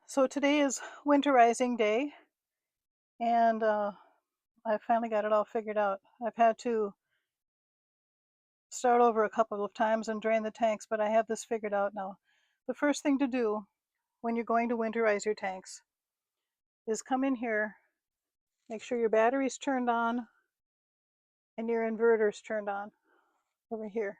So today is winterizing day, and I finally got it all figured out. I've had to start over a couple of times and drain the tanks, but I have this figured out now. The first thing to do when you're going to winterize your tanks is come in here, make sure your battery's turned on and your inverter's turned on over here.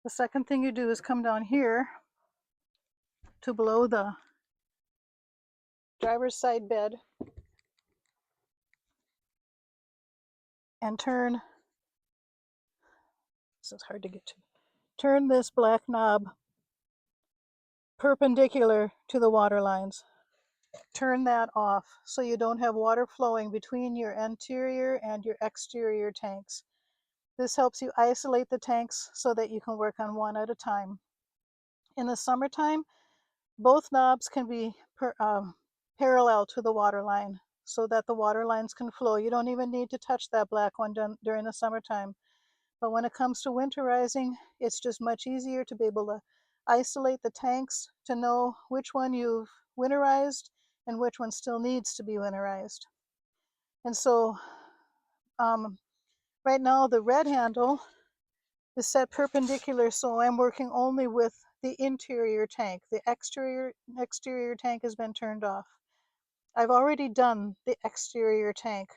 The second thing you do is come down here to below the driver's side bed and turn, this is hard to get to, turn this black knob perpendicular to the water lines. Turn that off so you don't have water flowing between your interior and your exterior tanks. This helps you isolate the tanks so that you can work on one at a time. In the summertime, both knobs can be parallel to the water line so that the water lines can flow. You don't even need to touch that black one during the summertime. But when it comes to winterizing, it's just much easier to be able to isolate the tanks to know which one you've winterized and which one still needs to be winterized. And so right now the red handle is set perpendicular, so I'm working only with the interior tank. The exterior tank has been turned off. I've already done the exterior tank.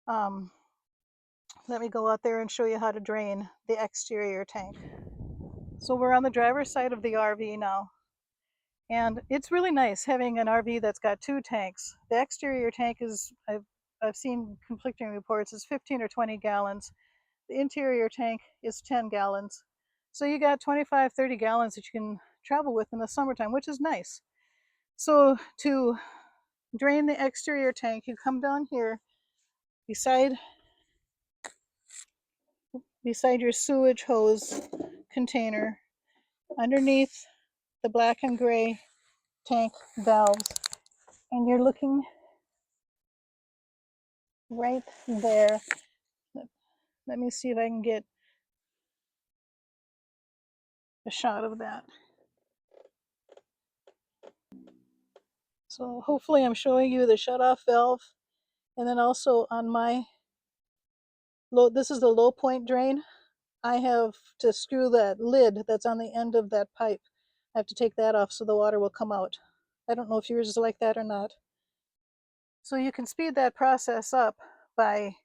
Let me go out there and show you how to drain the exterior tank. So we're on the driver's side of the RV now. And it's really nice having an RV that's got two tanks. The exterior tank is, I've seen conflicting reports, is 15 or 20 gallons. The interior tank is 10 gallons. So you got 25, 30 gallons that you can travel with in the summertime, which is nice. So to drain the exterior tank, you come down here beside your sewage hose container, underneath the black and gray tank valves, and you're looking right there. Let me see if I can get a shot of that. So hopefully I'm showing you the shutoff valve, and then also on my this is the low point drain. I have to screw that lid that's on the end of that pipe. I have to take that off so the water will come out. I don't know if yours is like that or not. So you can speed that process up by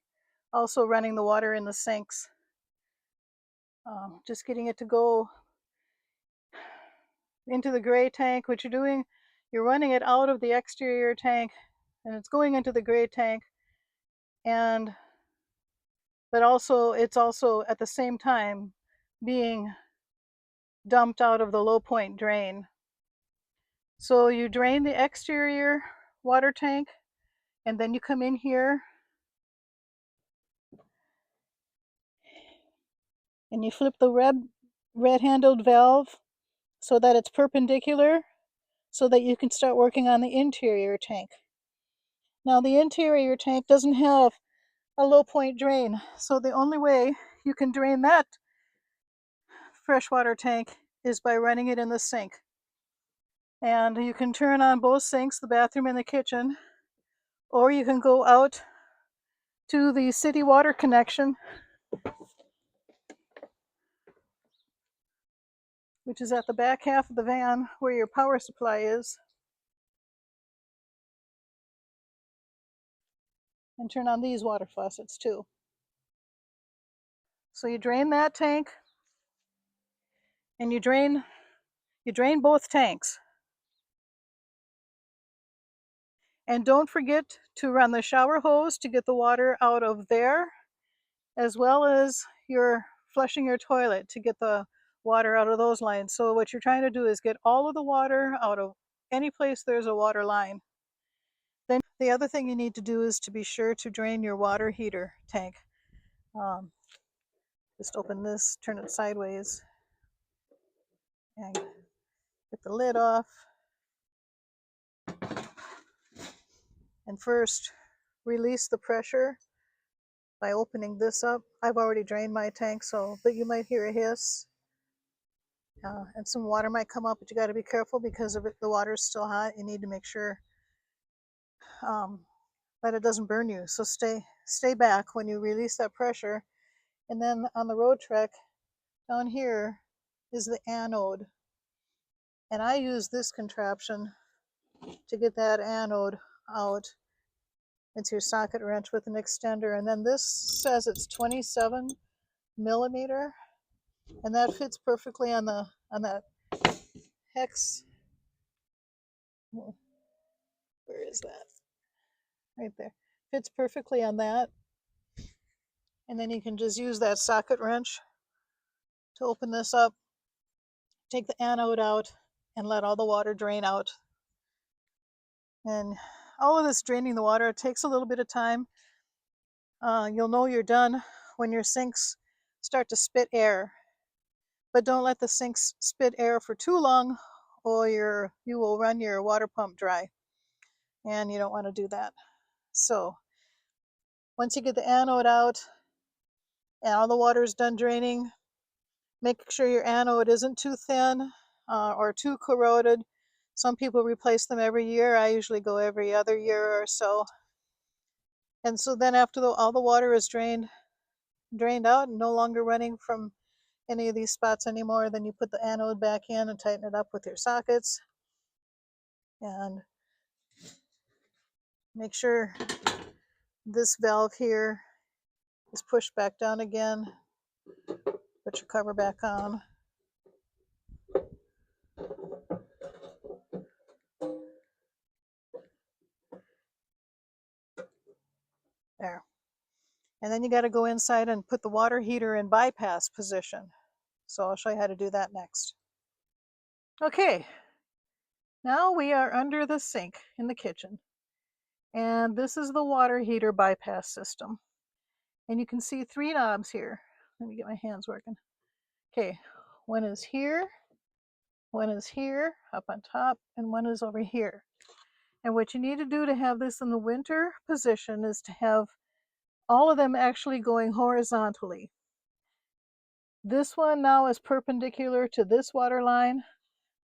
also running the water in the sinks. Just getting it to go into the gray tank. What you're doing, you're running it out of the exterior tank and it's going into the gray tank, and but also it's also at the same time being dumped out of the low point drain. So you drain the exterior water tank, and then you come in here and you flip the red handled valve so that it's perpendicular so that you can start working on the interior tank. Now the interior tank doesn't have a low point drain, so the only way you can drain that freshwater tank is by running it in the sink. And you can turn on both sinks, the bathroom and the kitchen, or you can go out to the city water connection, which is at the back half of the van where your power supply is, and turn on these water faucets too. So you drain that tank, and you drain both tanks. And don't forget to run the shower hose to get the water out of there, as well as you're flushing your toilet to get the water out of those lines. So what you're trying to do is get all of the water out of any place there's a water line. Then the other thing you need to do is to be sure to drain your water heater tank. Just open this, turn it sideways, and get the lid off. And first, release the pressure by opening this up. I've already drained my tank, but you might hear a hiss. And some water might come up, but you got to be careful because if the water is still hot, you need to make sure um, that it doesn't burn you. So stay back when you release that pressure. And then on the Roadtrek, down here is the anode. And I use this contraption to get that anode out into your socket wrench with an extender. And then this says it's 27 millimeter, and that fits perfectly on that hex. Where is that? Right there. Fits perfectly on that. And then you can just use that socket wrench to open this up, take the anode out, and let all the water drain out. And all of this draining the water, it takes a little bit of time. You'll know you're done when your sinks start to spit air. But don't let the sinks spit air for too long, or you will run your water pump dry. And you don't want to do that. So once you get the anode out and all the water is done draining, make sure your anode isn't too thin or too corroded. Some people replace them every year. I usually go every other year or so. And so then after all the water is drained out and no longer running from any of these spots anymore, then you put the anode back in and tighten it up with your sockets. And make sure this valve here is pushed back down again. Put your cover back on. There. And then you got to go inside and put the water heater in bypass position. So I'll show you how to do that next. Okay, now we are under the sink in the kitchen. And this is the water heater bypass system. And you can see 3 knobs here. Let me get my hands working. Okay, one is here, one is here, up on top, and one is over here. And what you need to do to have this in the winter position is to have all of them actually going horizontally. This one now is perpendicular to this water line.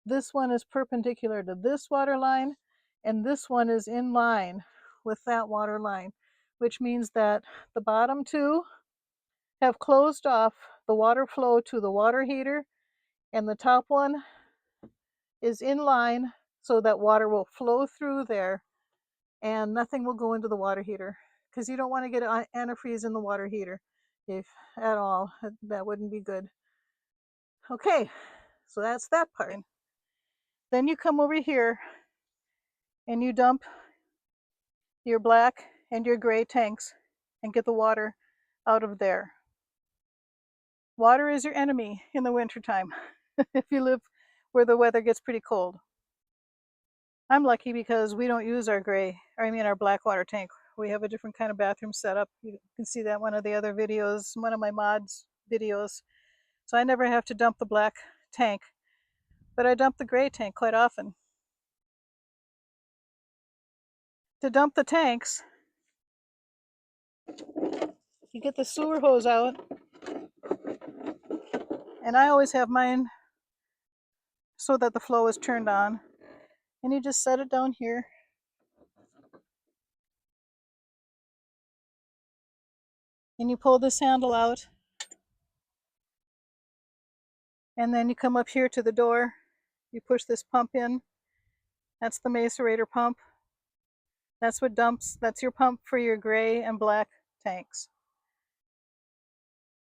This one is perpendicular to this water line. And this one is in line with that water line, which means that the bottom 2 have closed off the water flow to the water heater, and the top one is in line so that water will flow through there and nothing will go into the water heater, because you don't want to get antifreeze in the water heater if at all. That wouldn't be good. Okay, so that's that part. Then you come over here and you dump your black and your gray tanks and get the water out of there. Water is your enemy in the wintertime if you live where the weather gets pretty cold. I'm lucky because we don't use our black water tank. We have a different kind of bathroom setup. You can see that one of the other videos, one of my mods videos. So I never have to dump the black tank, but I dump the gray tank quite often. To dump the tanks, you get the sewer hose out, and I always have mine so that the flow is turned on, and you just set it down here. And you pull this handle out, and then you come up here to the door, you push this pump in. That's the macerator pump. That's what dumps, that's your pump for your gray and black tanks.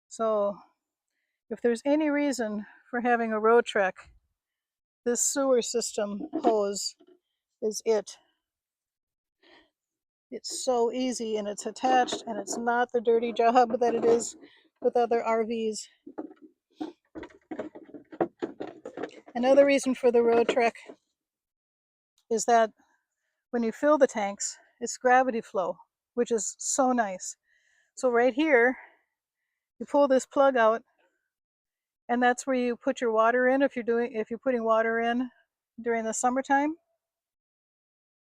So if there's any reason for having a Roadtrek, this sewer system hose is it. It's so easy, and it's attached, and it's not the dirty job that it is with other RVs. Another reason for the Roadtrek is that when you fill the tanks, it's gravity flow, which is so nice. So right here, you pull this plug out, and that's where you put your water in if you're putting water in during the summertime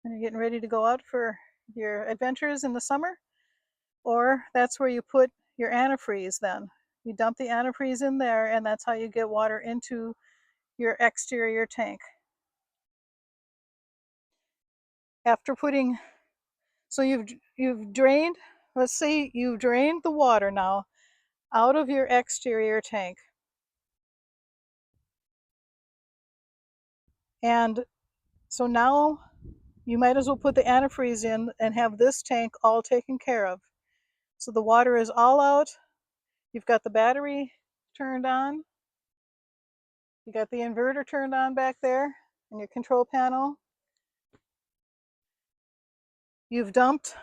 when you're getting ready to go out for your adventures in the summer. Or that's where you put your antifreeze then. You dump the antifreeze in there, and that's how you get water into your exterior tank. After putting, so you've drained, let's say you've drained the water now out of your exterior tank. And so now you might as well put the antifreeze in and have this tank all taken care of. So the water is all out. You've got the battery turned on. You got the inverter turned on back there in your control panel. You've dumped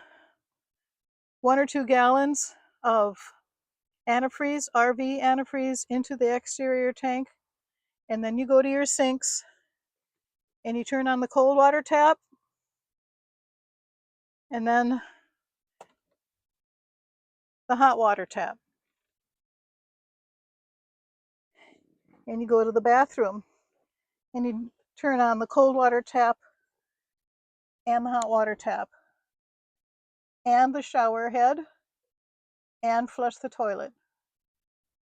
1 or 2 gallons of antifreeze, RV antifreeze, into the exterior tank. And then you go to your sinks and you turn on the cold water tap and then the hot water tap. And you go to the bathroom and you turn on the cold water tap and the hot water tap and the shower head and flush the toilet.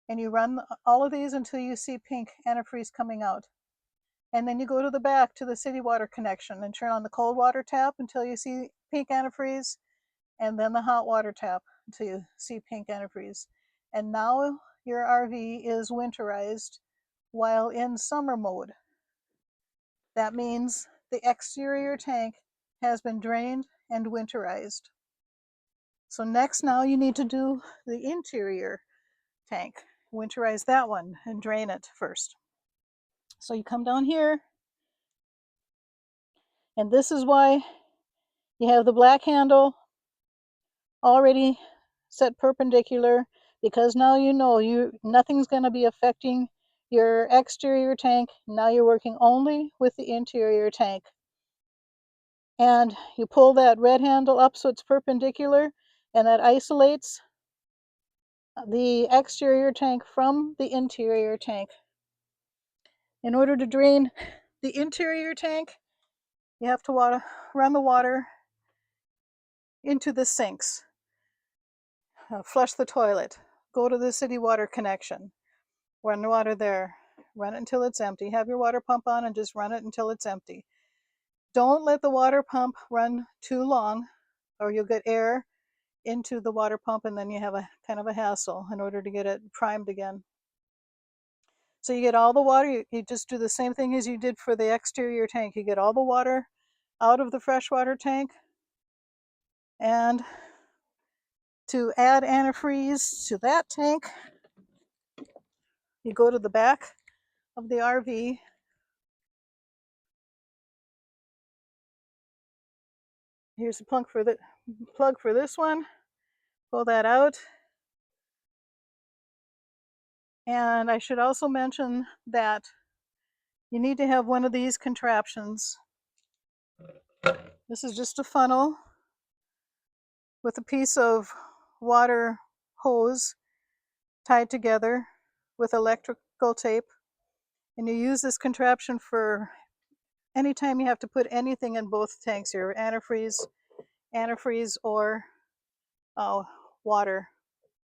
And you run all of these until you see pink antifreeze coming out. And then you go to the back to the city water connection and turn on the cold water tap until you see pink antifreeze, and then the hot water tap until you see pink antifreeze. And now your RV is winterized while in summer mode. That means the exterior tank has been drained and winterized. So next, now you need to do the interior tank. Winterize that one and drain it first. So you come down here, and this is why you have the black handle already set perpendicular, because now you know nothing's going to be affecting your exterior tank. Now you're working only with the interior tank. And you pull that red handle up so it's perpendicular, and that isolates the exterior tank from the interior tank. In order to drain the interior tank, you have to run the water into the sinks, flush the toilet, go to the city water connection, run the water there, run it until it's empty. Have your water pump on and just run it until it's empty. Don't let the water pump run too long, or you'll get air into the water pump and then you have a kind of a hassle in order to get it primed again. So you get all the water, you just do the same thing as you did for the exterior tank. You get all the water out of the freshwater tank, and to add antifreeze to that tank, you go to the back of the RV. Here's the plug for this one. Pull that out. And I should also mention that you need to have one of these contraptions. This is just a funnel with a piece of water hose tied together with electrical tape. And you use this contraption for anytime you have to put anything in both tanks, your antifreeze or water.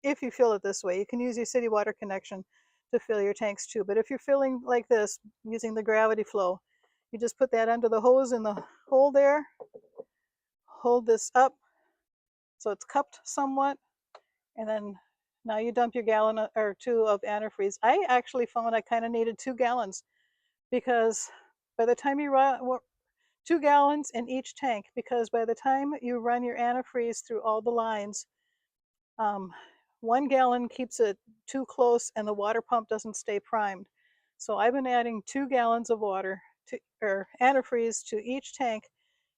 If you fill it this way, you can use your city water connection to fill your tanks too. But if you're filling like this, using the gravity flow, you just put that under the hose in the hole there, hold this up so it's cupped somewhat, and then now you dump your gallon or 2 of antifreeze. I actually found I kind of needed 2 gallons, because by the time you run 2 gallons in each tank, because by the time you run your antifreeze through all the lines, 1 gallon keeps it too close and the water pump doesn't stay primed. So I've been adding 2 gallons of water or antifreeze to each tank,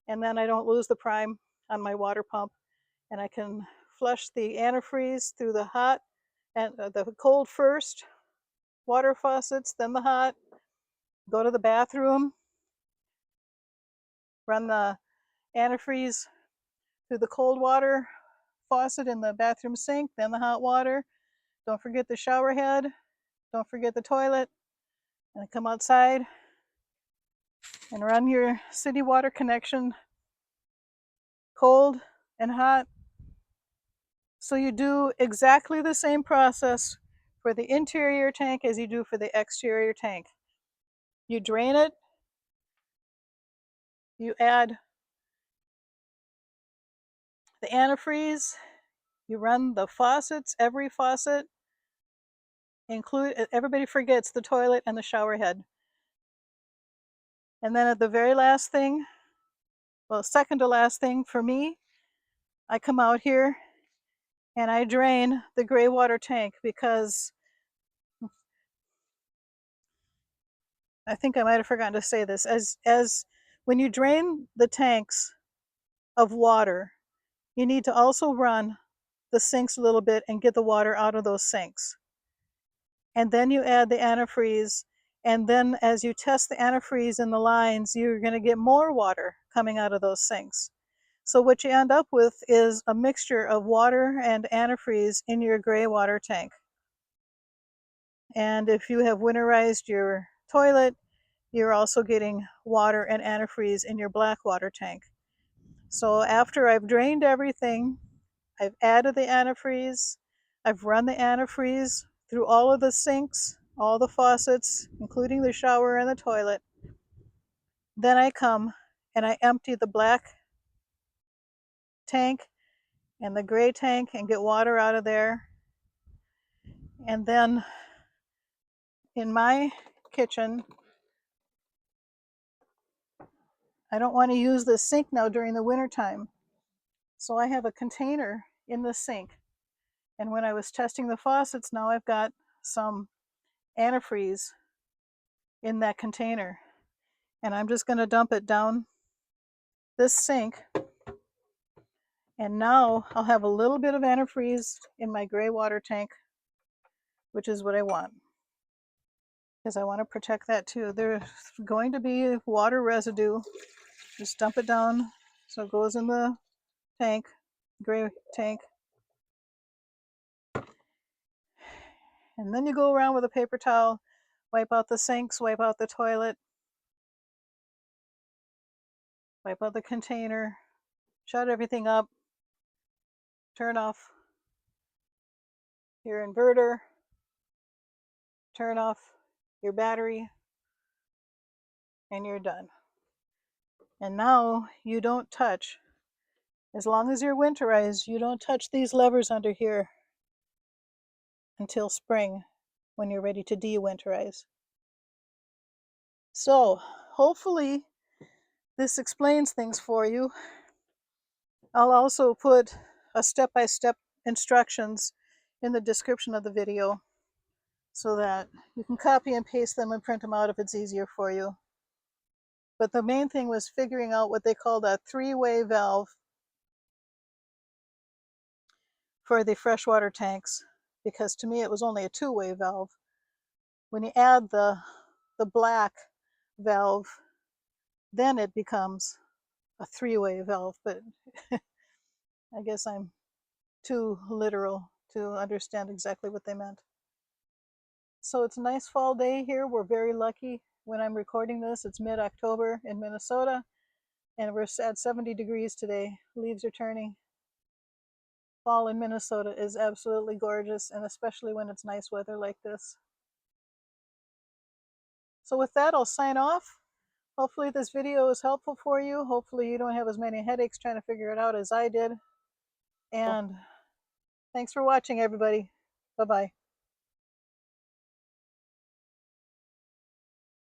and then I don't lose the prime on my water pump, and I can flush the antifreeze through the hot and the cold first water faucets, then the hot, go to the bathroom, run the antifreeze through the cold water faucet in the bathroom sink, then the hot water. Don't forget the shower head, don't forget the toilet, and come outside and run your city water connection cold and hot. So you do exactly the same process for the interior tank as you do for the exterior tank. You drain it, you add the antifreeze, you run the faucets, every faucet, everybody forgets the toilet and the shower head. And then at the very last thing, well, second to last thing for me, I come out here and I drain the gray water tank, because I think I might have forgotten to say this. As when you drain the tanks of water, you need to also run the sinks a little bit and get the water out of those sinks. And then you add the antifreeze, and then as you test the antifreeze in the lines, you're going to get more water coming out of those sinks. So what you end up with is a mixture of water and antifreeze in your gray water tank. And if you have winterized your toilet, you're also getting water and antifreeze in your black water tank. So after I've drained everything, I've added the antifreeze, I've run the antifreeze through all of the sinks, all the faucets, including the shower and the toilet. Then I come and I empty the black tank and the gray tank and get water out of there. And then in my kitchen, I don't want to use the sink now during the winter time. So I have a container in the sink. And when I was testing the faucets, now I've got some antifreeze in that container. And I'm just going to dump it down this sink. And now I'll have a little bit of antifreeze in my gray water tank, which is what I want, because I want to protect that too. There's going to be water residue. Just dump it down so it goes in the tank, gray tank. And then you go around with a paper towel, wipe out the sinks, wipe out the toilet, wipe out the container, shut everything up, turn off your inverter, turn off your battery, and you're done. And now you don't touch, as long as you're winterized, you don't touch these levers under here until spring, when you're ready to de-winterize. So hopefully this explains things for you. I'll also put a step-by-step instructions in the description of the video, so that you can copy and paste them and print them out if it's easier for you. But the main thing was figuring out what they called a three-way valve for the freshwater tanks, because to me it was only a two-way valve. When you add the black valve, then it becomes a three-way valve, but I guess I'm too literal to understand exactly what they meant. So it's a nice fall day here. We're very lucky. When I'm recording this, it's mid-October in Minnesota, and we're at 70 degrees today. Leaves are turning. Fall in Minnesota is absolutely gorgeous, and especially when it's nice weather like this. So with that, I'll sign off. Hopefully this video is helpful for you. Hopefully you don't have as many headaches trying to figure it out as I did. And thanks for watching, everybody. Bye-bye.